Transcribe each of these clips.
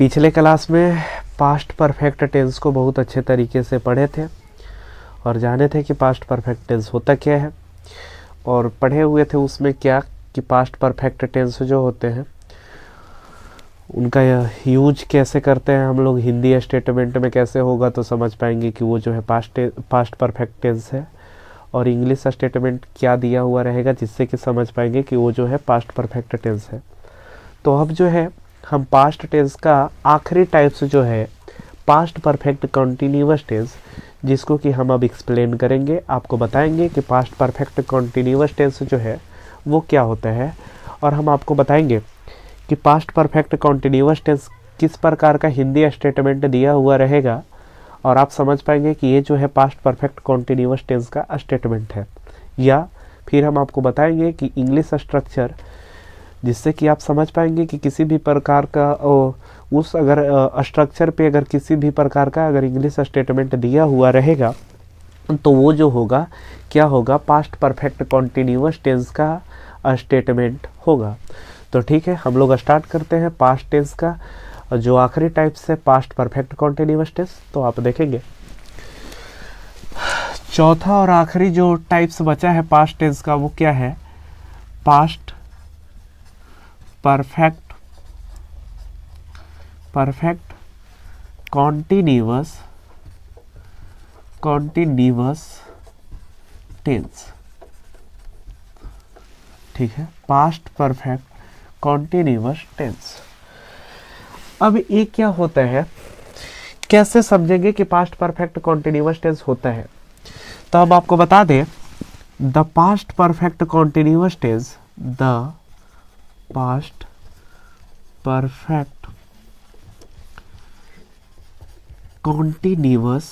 पिछले क्लास में past perfect tense को बहुत अच्छे तरीके से पढ़े थे और जाने थे कि पास्ट परफेक्ट टेंस होता क्या है, और पढ़े हुए थे उसमें क्या कि पास्ट परफेक्ट टेंस जो होते हैं उनका यूज कैसे करते हैं हम लोग हिंदी स्टेटमेंट में, कैसे होगा तो समझ पाएंगे कि वो जो है पास्ट परफेक्ट टेंस है, और इंग्लिश स्टेटमेंट क्या दिया हुआ रहेगा जिससे कि समझ पाएंगे कि वो जो है पास्ट परफेक्ट टेंस है। तो अब जो है हम पास्ट टेंस का आखिरी टाइप्स जो है पास्ट परफेक्ट कंटिन्यूअस टेंस, जिसको कि हम अब एक्सप्लेन करेंगे, आपको बताएंगे कि पास्ट परफेक्ट कंटिन्यूअस टेंस जो है वो क्या होता है, और हम आपको बताएंगे कि पास्ट परफेक्ट कंटिन्यूअस टेंस किस प्रकार का हिंदी स्टेटमेंट दिया हुआ रहेगा, और आप समझ पाएंगे कि ये जो है पास्ट परफेक्ट कंटिन्यूअस टेंस का स्टेटमेंट है। या फिर हम आपको बताएंगे कि इंग्लिश स्ट्रक्चर, जिससे कि आप समझ पाएंगे कि किसी भी प्रकार का उस अगर स्ट्रक्चर पे अगर किसी भी प्रकार का अगर इंग्लिश स्टेटमेंट दिया हुआ रहेगा तो वो जो होगा क्या होगा, पास्ट परफेक्ट कंटिन्यूअस टेंस का स्टेटमेंट होगा। तो ठीक है, हम लोग स्टार्ट करते हैं पास्ट टेंस का जो आखिरी टाइप से पास्ट परफेक्ट कंटिन्यूअस टेंस। तो आप देखेंगे चौथा और आखिरी जो टाइप्स बचा है पास्ट टेंस का वो क्या है, पास्ट परफेक्ट कॉन्टिन्यूअस टेंस। ठीक है, पास्ट परफेक्ट कॉन्टिन्यूअस टेंस। अब ये क्या होता है, कैसे समझेंगे कि पास्ट परफेक्ट कॉन्टिन्यूअस टेंस होता है, तो हम आपको बता दें the past perfect continuous tense, the past perfect continuous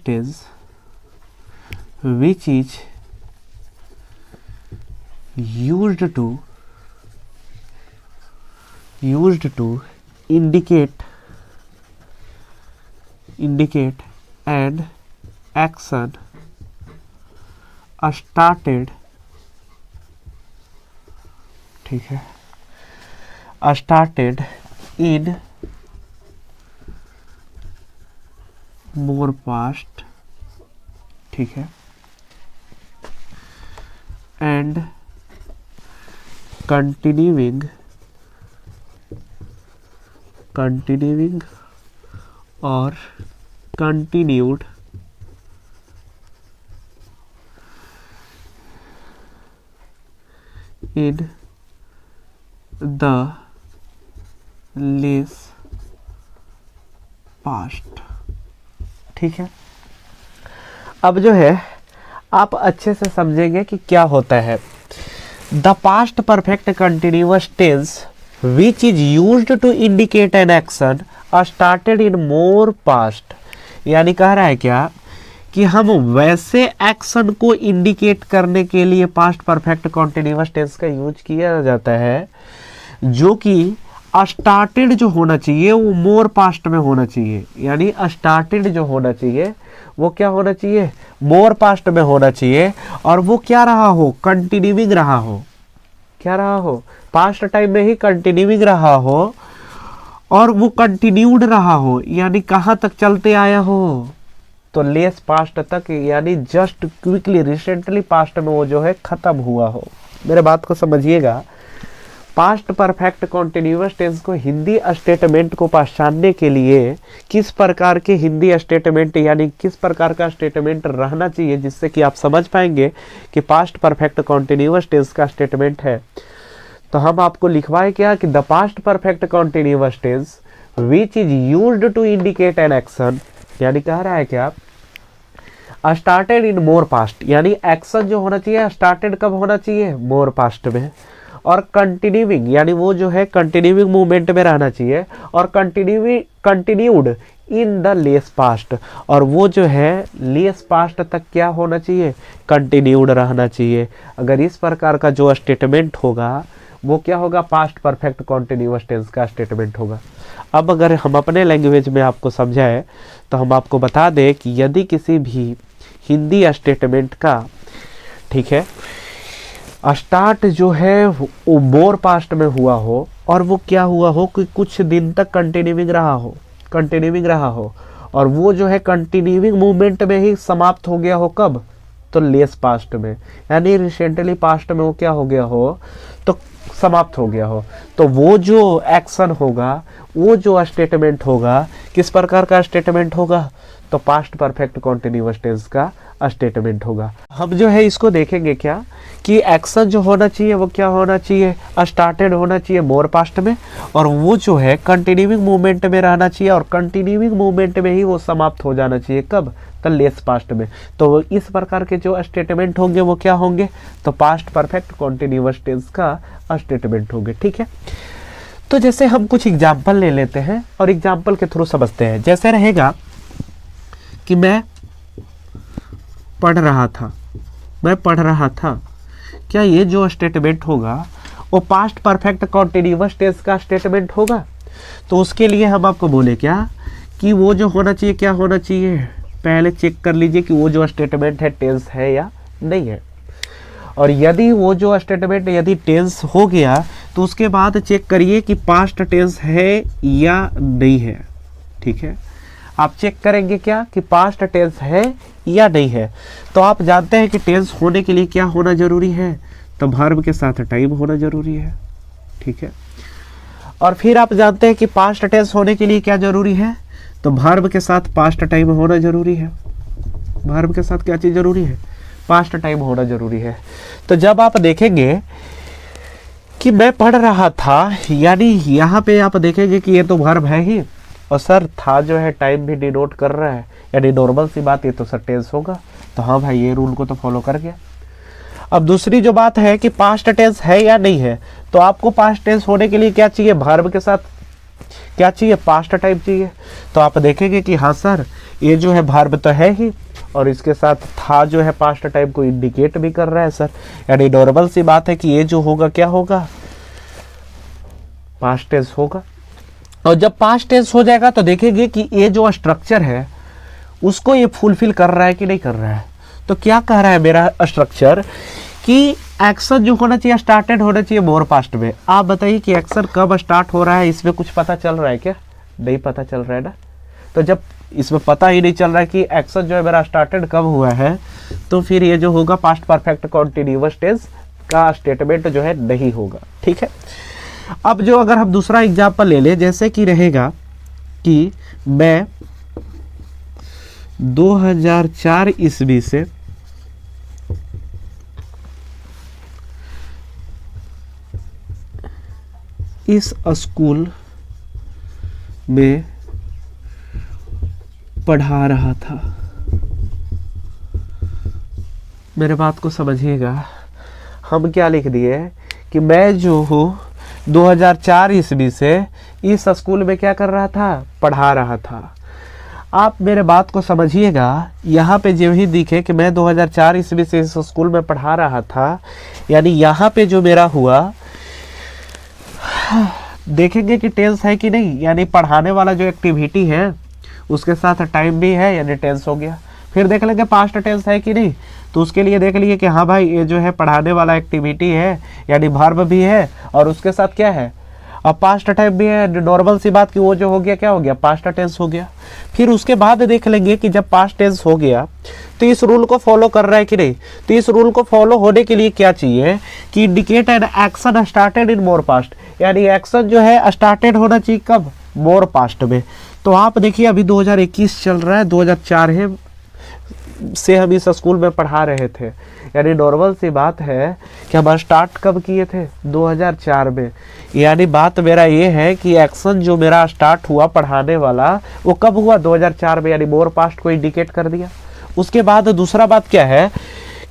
tense which is used to indicate an action started, ठीक है, started in more past, ठीक है, and continuing or continued in the less past। ठीक है, अब जो है आप अच्छे से समझेंगे कि क्या होता है। The past perfect continuous tense which is used to indicate an action started in more past, यानी कह रहा है क्या कि हम वैसे एक्शन को इंडिकेट करने के लिए पास्ट परफेक्ट कंटिन्यूअस टेंस का यूज किया जाता है जो कि स्टार्टेड जो होना चाहिए वो मोर पास्ट में होना चाहिए, यानी स्टार्टेड जो होना चाहिए वो क्या होना चाहिए, मोर पास्ट में होना चाहिए, और वो क्या रहा हो, कंटिन्यूइंग रहा हो, क्या रहा हो, पास्ट टाइम में ही कंटिन्यूइंग रहा हो, और वो कंटिन्यूड रहा हो, यानी कहाँ तक चलते आया हो, तो लेस पास्ट तक, यानी जस्ट क्विकली रिसेंटली पास्ट में वो जो है खत्म हुआ हो। मेरे बात को समझिएगा, पास्ट परफेक्ट कॉन्टिन्यूअस टेंस को हिंदी स्टेटमेंट को पहचानने के लिए किस प्रकार के हिंदी स्टेटमेंट, यानी किस प्रकार का स्टेटमेंट रहना चाहिए जिससे कि आप समझ पाएंगे कि पास्ट परफेक्ट कॉन्टिन्यूअस टेंस का स्टेटमेंट है, तो हम आपको लिखवाए क्या कि the past perfect continuous tense which is used to indicate an action, यानी कह रहा है क्या स्टार्टेड इन मोर पास्ट, यानी एक्शन जो होना चाहिए स्टार्टेड कब होना चाहिए, मोर पास्ट में, और कंटिन्यूइंग यानी वो जो है कंटिन्यूइंग मूवमेंट में रहना चाहिए, और continued in the less past, और वो जो है लेस पास्ट तक क्या होना चाहिए, कंटिन्यूड रहना चाहिए। अगर इस प्रकार का जो स्टेटमेंट होगा वो क्या होगा, पास्ट परफेक्ट कॉन्टिन्यूअस टेंस का स्टेटमेंट होगा। अब अगर हम अपने लैंग्वेज में आपको समझाएं तो हम आपको बता दें कि यदि किसी भी हिंदी स्टेटमेंट का, ठीक है, स्टार्ट जो है वो मोर पास्ट में हुआ हो, और वो क्या हुआ हो कि कुछ दिन तक कंटिन्यूइंग रहा हो और वो जो है कंटिन्यूइंग मूवमेंट में ही समाप्त हो गया हो, कब? तो लेस पास्ट में, यानी रिसेंटली पास्ट में वो क्या हो गया हो, तो समाप्त हो गया हो। तो वो जो एक्शन होगा, वो जो स्टेटमेंट होगा, किस प्रकार का स्टेटमेंट होगा? तो पास्ट परफेक्ट कॉन्टिन्यूअस टेंस का स्टेटमेंट होगा। हम जो है इसको देखेंगे क्या कि एक्शन जो होना चाहिए वो क्या होना चाहिए, स्टार्टेड होना चाहिए मोर पास्ट में, और वो जो है कंटिन्यूइंग मूवमेंट में रहना चाहिए, और कंटिन्यूइंग मूवमेंट में ही वो समाप्त हो जाना चाहिए, कब? तो लेस पास्ट में। तो इस प्रकार के जो स्टेटमेंट होंगे वो क्या होंगे? तो पास्ट परफेक्ट कॉन्टिन्यूअस टेंस का स्टेटमेंट होंगे। ठीक है, तो जैसे हम कुछ एग्जाम्पल ले लेते हैं और एग्जाम्पल के थ्रू समझते हैं। जैसे रहेगा कि मैं पढ़ रहा था, क्या ये जो स्टेटमेंट होगा वो पास्ट परफेक्ट कॉन्टिन्यूअस टेंस का स्टेटमेंट होगा? तो उसके लिए हम आपको बोले क्या कि वो जो होना चाहिए, क्या होना चाहिए, पहले चेक कर लीजिए कि वो जो स्टेटमेंट है टेंस है या नहीं है। और यदि वो जो स्टेटमेंट यदि टेंस हो गया तो उसके बाद चेक करिए कि पास्ट टेंस है या नहीं है। ठीक है, आप चेक करेंगे क्या कि पास्ट टेंस है या नहीं है। तो आप जानते हैं कि टेंस होने के लिए क्या होना जरूरी है? तो वर्ब के साथ टाइम होना जरूरी है। ठीक है, और फिर आप जानते हैं कि पास्ट टेंस होने के लिए क्या जरूरी है? तो वर्ब के साथ पास्ट टाइम होना जरूरी है। वर्ब के साथ क्या चीज जरूरी है? पास्ट टाइम होना जरूरी है। तो जब आप देखेंगे कि मैं पढ़ रहा था, यानी यहाँ पे आप देखेंगे कि ये तो वर्ब है ही, और सर था जो है टाइम भी डिनोट कर रहा है, यानी नॉर्मल सी बात, ये तो सर टेंस होगा। तो हाँ भाई, ये रूल को तो फॉलो कर गया। अब दूसरी जो बात है कि पास्ट टेंस है या नहीं है, तो आपको पास्ट टेंस होने के लिए क्या चाहिए? वर्ब के साथ क्या चाहिए? पास्ट टाइम चाहिए। तो आप देखेंगे कि हाँ सर, ये जो है वर्ब तो है ही, और इसके साथ था जो है पास्ट टाइम को इंडिकेट भी कर रहा है सर, यानी नॉर्मल सी बात है कि ये जो होगा क्या होगा? पास्ट टेंस होगा। और जब पास्ट टेंस हो जाएगा तो देखेंगे कि ये जो स्ट्रक्चर है उसको ये फुलफिल कर रहा है कि नहीं कर रहा है। तो क्या कह रहा है मेरा स्ट्रक्चर कि एक्शन जो होना चाहिए स्टार्टेड होना चाहिए मोर पास्ट में। आप बताइए कि एक्शन कब स्टार्ट हो रहा है, इसमें कुछ पता चल रहा है क्या? नहीं पता चल रहा है ना। तो जब इसमें पता ही नहीं चल रहा है कि एक्शन जो है मेरा स्टार्टेड कब हुआ है, तो फिर ये जो होगा पास्ट परफेक्ट कॉन्टिन्यूअस टेंस का स्टेटमेंट जो है नहीं होगा। ठीक है, अब जो अगर हम दूसरा एग्जाम्पल ले लें, जैसे कि रहेगा कि मैं 2004 ईस्वी से इस स्कूल में पढ़ा रहा था। मेरे बात को समझिएगा, हम क्या लिख दिए कि मैं जो हूँ 2004 ईस्वी से इस स्कूल में क्या कर रहा था? पढ़ा रहा था। आप मेरे बात को समझिएगा, यहाँ पे जो ही दिखे कि मैं 2004 ईस्वी से इस स्कूल में पढ़ा रहा था, यानी यहाँ पे जो मेरा हुआ, देखेंगे कि टेंस है कि नहीं, यानी पढ़ाने वाला जो एक्टिविटी है उसके साथ टाइम भी है, यानी टेंस हो गया। फिर देख लेंगे पास्ट टेंस है कि नहीं, तो उसके लिए देख लिए कि हाँ भाई ये जो है पढ़ाने वाला एक्टिविटी है, यानी वर्ब भी है, और उसके साथ क्या है? अब पास्ट टाइम भी है। नॉर्मल सी बात कि वो जो हो गया क्या हो गया? पास्ट टेंस हो गया। फिर उसके बाद देख लेंगे कि जब पास्ट टेंस हो गया तो इस रूल को फॉलो कर रहा है कि नहीं। तो इस रूल को फॉलो होने के लिए क्या चाहिए कि indicate an action started in more past, यानी एक्शन जो है स्टार्टेड होना चाहिए कब? मोर पास्ट में। तो आप देखिए अभी 2021 चल रहा है, 2004 है से हम इस स्कूल में पढ़ा रहे थे, यानी नॉर्मल सी बात है कि हम स्टार्ट कब किए थे? 2004 में। यानी बात मेरा ये है कि एक्शन जो मेरा स्टार्ट हुआ पढ़ाने वाला वो कब हुआ? 2004 में, यानी मोर पास्ट को इंडिकेट कर दिया। उसके बाद दूसरा बात क्या है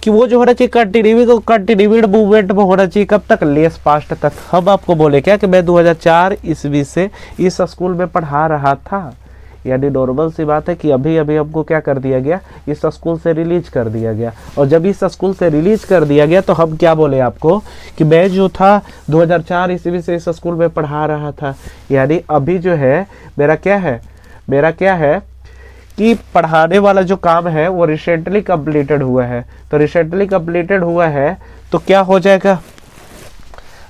कि वो जो होना चाहिए कंटिन्यूड मूवमेंट में होना चाहिए, कब तक? लेस पास्ट तक। हम आपको बोले क्या कि मैं 2004 ईस्वी से इस स्कूल में पढ़ा रहा था, यानी नॉर्मल सी बात है कि अभी अभी हमको क्या कर दिया गया? इस स्कूल से रिलीज कर दिया गया। और जब इस स्कूल से रिलीज कर दिया गया तो हम क्या बोले आपको कि मैं जो था 2004 ईस्वी से इस स्कूल में पढ़ा रहा था, यानी अभी जो है मेरा क्या है? मेरा क्या है कि पढ़ाने वाला जो काम है वो रिसेंटली कंप्लीटेड हुआ है। तो रिसेंटली कंप्लीटेड हुआ है तो क्या हो जाएगा?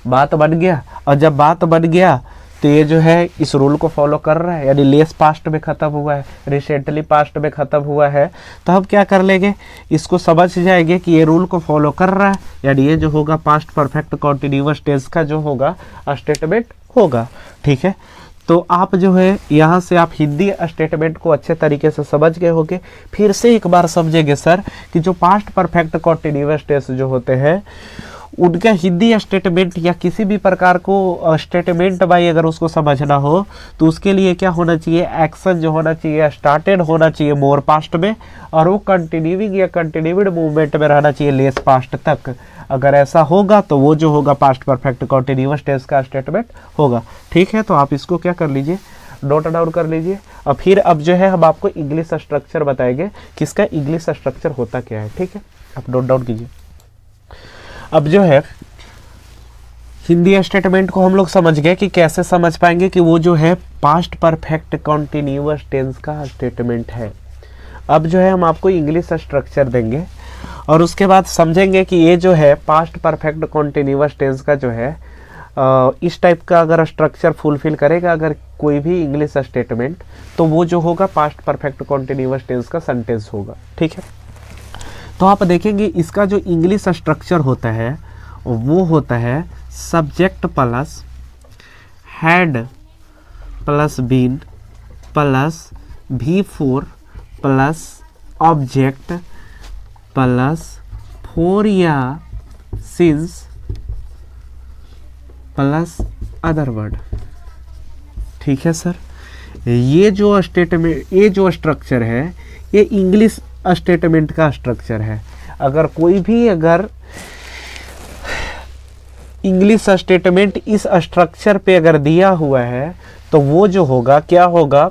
बात बन गया, और जब बात बन गया तो ये जो है इस रूल को फॉलो कर रहा है, यानी लेस पास्ट में खत्म हुआ है, रिसेंटली पास्ट में खत्म हुआ है, तो हम क्या कर लेंगे, इसको समझ जाएंगे कि ये रूल को फॉलो कर रहा है, यानी ये जो होगा पास्ट परफेक्ट कॉन्टिन्यूअस टेंस का जो होगा स्टेटमेंट होगा। ठीक है, तो आप जो है यहाँ से आप हिंदी स्टेटमेंट को अच्छे तरीके से समझ गए होंगे। फिर से एक बार समझेंगे सर कि जो पास्ट परफेक्ट कॉन्टिन्यूअस टेंस जो होते हैं उनका हिंदी स्टेटमेंट या किसी भी प्रकार को स्टेटमेंट बाई अगर उसको समझना हो तो उसके लिए क्या होना चाहिए, एक्शन जो होना चाहिए स्टार्टेड होना चाहिए मोर पास्ट में, और वो कंटिन्यूइंग या कंटिन्यूड मूवमेंट में रहना चाहिए लेस पास्ट तक। अगर ऐसा होगा तो वो जो होगा पास्ट परफेक्ट कॉन्टिन्यूअस टेंस का स्टेटमेंट होगा। ठीक है, तो आप इसको क्या कर लीजिए, नोट डाउन कर लीजिए। और फिर अब जो है हम आपको इंग्लिश स्ट्रक्चर बताएंगे, किसका इंग्लिश स्ट्रक्चर होता क्या है। ठीक है, आप नोट डाउन कीजिए। अब जो है हिंदी स्टेटमेंट को हम लोग समझ गए कि कैसे समझ पाएंगे कि वो जो है पास्ट परफेक्ट कॉन्टिन्यूअस टेंस का स्टेटमेंट है। अब जो है हम आपको इंग्लिश स्ट्रक्चर देंगे और उसके बाद समझेंगे कि ये जो है पास्ट परफेक्ट कॉन्टिन्यूअस टेंस का जो है इस टाइप का अगर स्ट्रक्चर फुलफिल करेगा अगर कोई भी इंग्लिश स्टेटमेंट, तो वो जो होगा पास्ट परफेक्ट कॉन्टिन्यूअस टेंस का सेंटेंस होगा। ठीक है, तो आप देखेंगे इसका जो इंग्लिश स्ट्रक्चर होता है वो होता है subject plus had plus been plus V4 plus object plus four या सिंस प्लस अदर वर्ड। ठीक है सर, ये जो स्टेटमेंट, ये जो स्ट्रक्चर है ये इंग्लिश स्टेटमेंट का स्ट्रक्चर है। अगर कोई भी अगर इंग्लिश स्टेटमेंट इस स्ट्रक्चर पे अगर दिया हुआ है तो वो जो होगा क्या होगा,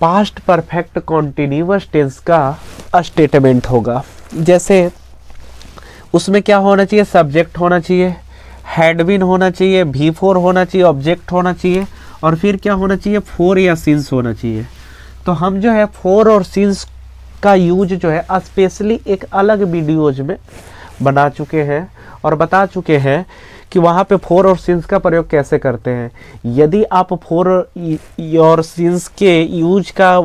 पास्ट परफेक्ट कॉन्टिन्यूअस टेंस का स्टेटमेंट होगा। जैसे उसमें क्या होना चाहिए, सब्जेक्ट होना चाहिए, हैड बीन होना चाहिए, V4 होना चाहिए, ऑब्जेक्ट होना चाहिए, और फिर क्या होना चाहिए, फोर या सिंस होना चाहिए। तो हम जो है फोर और सिंस का यूज जो है स्पेशली एक अलग वीडियोज में बना चुके हैं और बता चुके हैं कि वहाँ पे फोर और सिंस का प्रयोग कैसे करते हैं। यदि आप फोर और सिंस के यूज का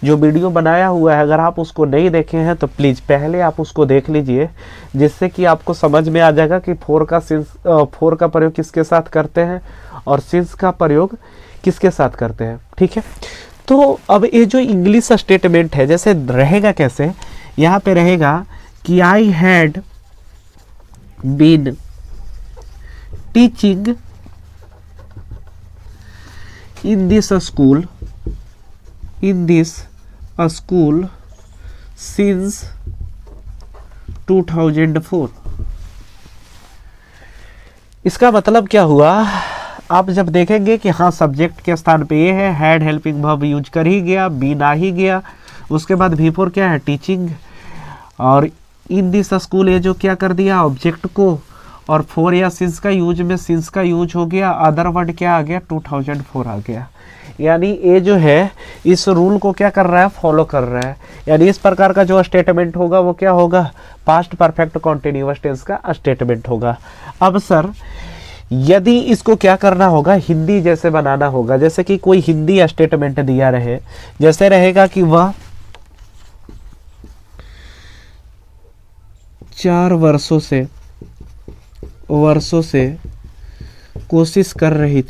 जो वीडियो बनाया हुआ है अगर आप उसको नहीं देखे हैं तो प्लीज़ पहले आप उसको देख लीजिए, जिससे कि आपको समझ में आ जाएगा कि फोर का प्रयोग किसके साथ करते हैं और सिंस का प्रयोग किसके साथ करते हैं। ठीक है, तो अब ये जो इंग्लिश स्टेटमेंट है जैसे रहेगा कैसे, यहाँ पे रहेगा कि I had been teaching in this school since 2004। इसका मतलब क्या हुआ, आप जब देखेंगे कि हाँ सब्जेक्ट के स्थान पे ये है, हैड हेल्पिंग वर्ब यूज कर ही गया, बीन आ ही गया, उसके बाद V4 क्या है, टीचिंग, और इन दिस स्कूल ये जो क्या कर दिया, ऑब्जेक्ट को, और फोर या सिंस का यूज में सिंस का यूज हो गया, अदर वर्ड क्या आ गया, 2004 आ गया। यानी ये जो है इस रूल को क्या कर रहा है, फॉलो कर रहा है। यानी इस प्रकार का जो स्टेटमेंट होगा वो क्या होगा, पास्ट परफेक्ट कॉन्टिन्यूअस टेंस का स्टेटमेंट होगा। अब सर यदि इसको क्या करना होगा, हिंदी जैसे बनाना होगा, जैसे कि कोई हिंदी स्टेटमेंट दिया रहे, जैसे रहेगा कि वह 4 वर्षों से कोशिश कर रही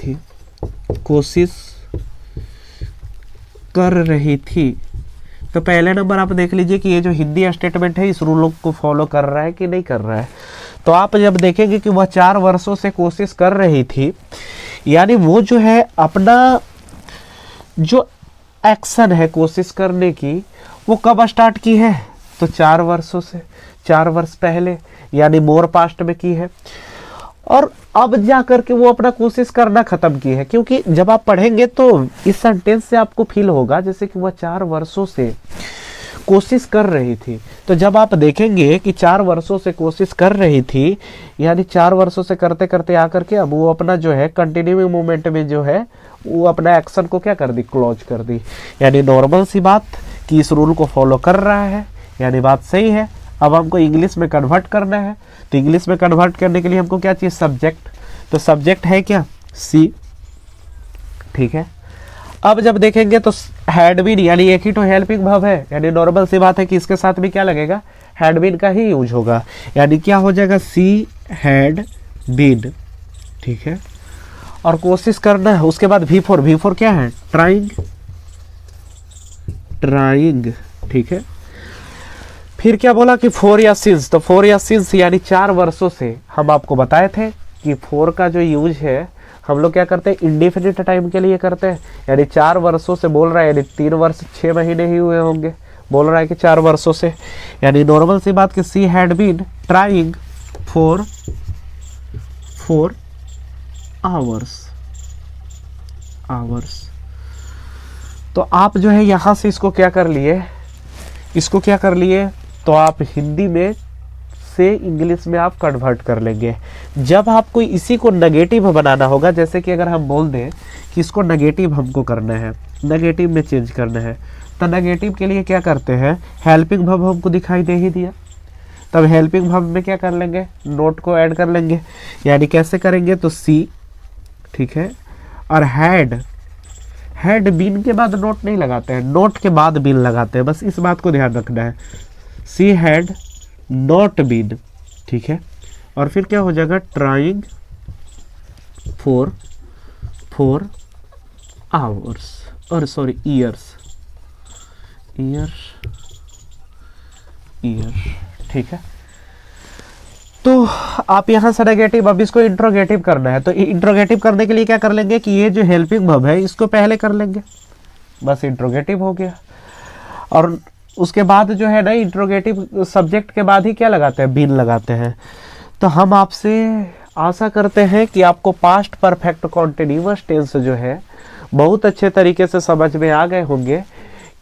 थी। तो पहले नंबर आप देख लीजिए कि ये जो हिंदी स्टेटमेंट है इस रूल को फॉलो कर रहा है कि नहीं कर रहा है। तो आप जब देखेंगे कि वह 4 वर्षों से कोशिश कर रही थी, यानी वो जो है अपना जो एक्शन है कोशिश करने की वो कब स्टार्ट की है, तो 4 वर्षों से, 4 वर्ष पहले, यानी मोर पास्ट में की है। और अब जा करके वो अपना कोशिश करना खत्म की है, क्योंकि जब आप पढ़ेंगे तो इस सेंटेंस से आपको फील होगा जैसे कि वह 4 वर्षों से कोशिश कर रही थी। तो जब आप देखेंगे कि 4 वर्षों से कोशिश कर रही थी, यानी 4 वर्षों से करते करते आकर के अब वो अपना जो है कंटिन्यूइंग मूवमेंट में जो है वो अपना एक्शन को क्या कर दी, क्लोज कर दी। यानी नॉर्मल सी बात कि इस रूल को फॉलो कर रहा है, यानी बात सही है। अब हमको इंग्लिश में कन्वर्ट करना है, तो इंग्लिश में कन्वर्ट करने के लिए हमको क्या चाहिए, सब्जेक्ट। तो सब्जेक्ट है क्या, सी, ठीक है। अब जब देखेंगे तो हैड बीन, यानी एक ही तो हेल्पिंग वर्ब है, यानी नॉर्मल सी बात है कि इसके साथ भी क्या लगेगा, हैड बीन का ही यूज होगा, यानी क्या हो जाएगा, सी हैड बीन, ठीक है। और कोशिश करना है, उसके बाद V4 क्या है, ट्राइंग, ट्राइंग, ठीक है। फिर क्या बोला कि 4 या सिंस, तो 4 या सिंस यानी 4 वर्षों से। हम आपको बताए थे कि 4 का जो यूज है हम लोग क्या करते हैं, इंडिफिनिट टाइम के लिए करते हैं, यानी 4 वर्षों से बोल रहा है, यानी 3 वर्ष 6 महीने ही हुए होंगे, बोल रहा है कि 4 वर्षों से, यानी नॉर्मल सी बात कि she had been trying for 4 hours. तो आप जो है यहाँ से इसको क्या कर लिए, तो आप हिंदी में से इंग्लिश में आप कन्वर्ट कर लेंगे। जब आपको इसी को नेगेटिव बनाना होगा, जैसे कि अगर हम बोल दें कि इसको नेगेटिव हमको करना है, नेगेटिव में चेंज करना है, तो नेगेटिव के लिए क्या करते हैं, हेल्पिंग वर्ब हमको दिखाई दे ही दिया, तब हेल्पिंग वर्ब में क्या कर लेंगे, नोट को ऐड कर लेंगे, यानी कैसे करेंगे, तो सी, ठीक है। और हैड बीन के बाद नोट नहीं लगाते हैं, नोट के बाद बीन लगाते हैं, बस इस बात को ध्यान रखना है, सी हैड नॉट बीन, ठीक है। और फिर क्या हो जाएगा, ट्राइंग फॉर आवर्स, और सॉरी ईयर्स, ठीक है। तो आप यहाँ से नेगेटिव, अब इसको इंट्रोगेटिव करना है, तो इंट्रोगेटिव करने के लिए क्या कर लेंगे कि ये जो हेल्पिंग वर्ब है इसको पहले कर लेंगे, बस इंट्रोगेटिव हो गया। और उसके बाद जो है ना, इंट्रोगेटिव सब्जेक्ट के बाद ही क्या लगाते हैं, बीन लगाते हैं। तो हम आपसे आशा करते हैं कि आपको पास्ट परफेक्ट कॉन्टिन्यूअस टेंस जो है बहुत अच्छे तरीके से समझ में आ गए होंगे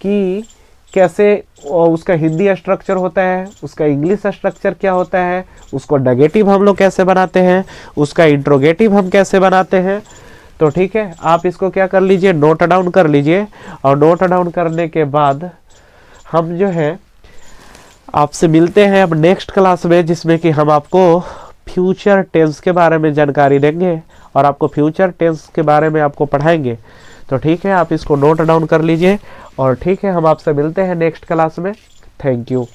कि कैसे उसका हिंदी स्ट्रक्चर होता है, उसका इंग्लिश स्ट्रक्चर क्या होता है, उसको नेगेटिव हम लोग कैसे बनाते हैं, उसका इंट्रोगेटिव हम कैसे बनाते हैं। तो ठीक है, आप इसको क्या कर लीजिए, नोट डाउन कर लीजिए, और नोट डाउन करने के बाद हम जो है आपसे मिलते हैं अब नेक्स्ट क्लास में, जिसमें कि हम आपको फ्यूचर टेंस के बारे में जानकारी देंगे और आपको फ्यूचर टेंस के बारे में आपको पढ़ाएंगे। तो ठीक है, आप इसको नोट डाउन कर लीजिए, और ठीक है, हम आपसे मिलते हैं नेक्स्ट क्लास में। Thank you.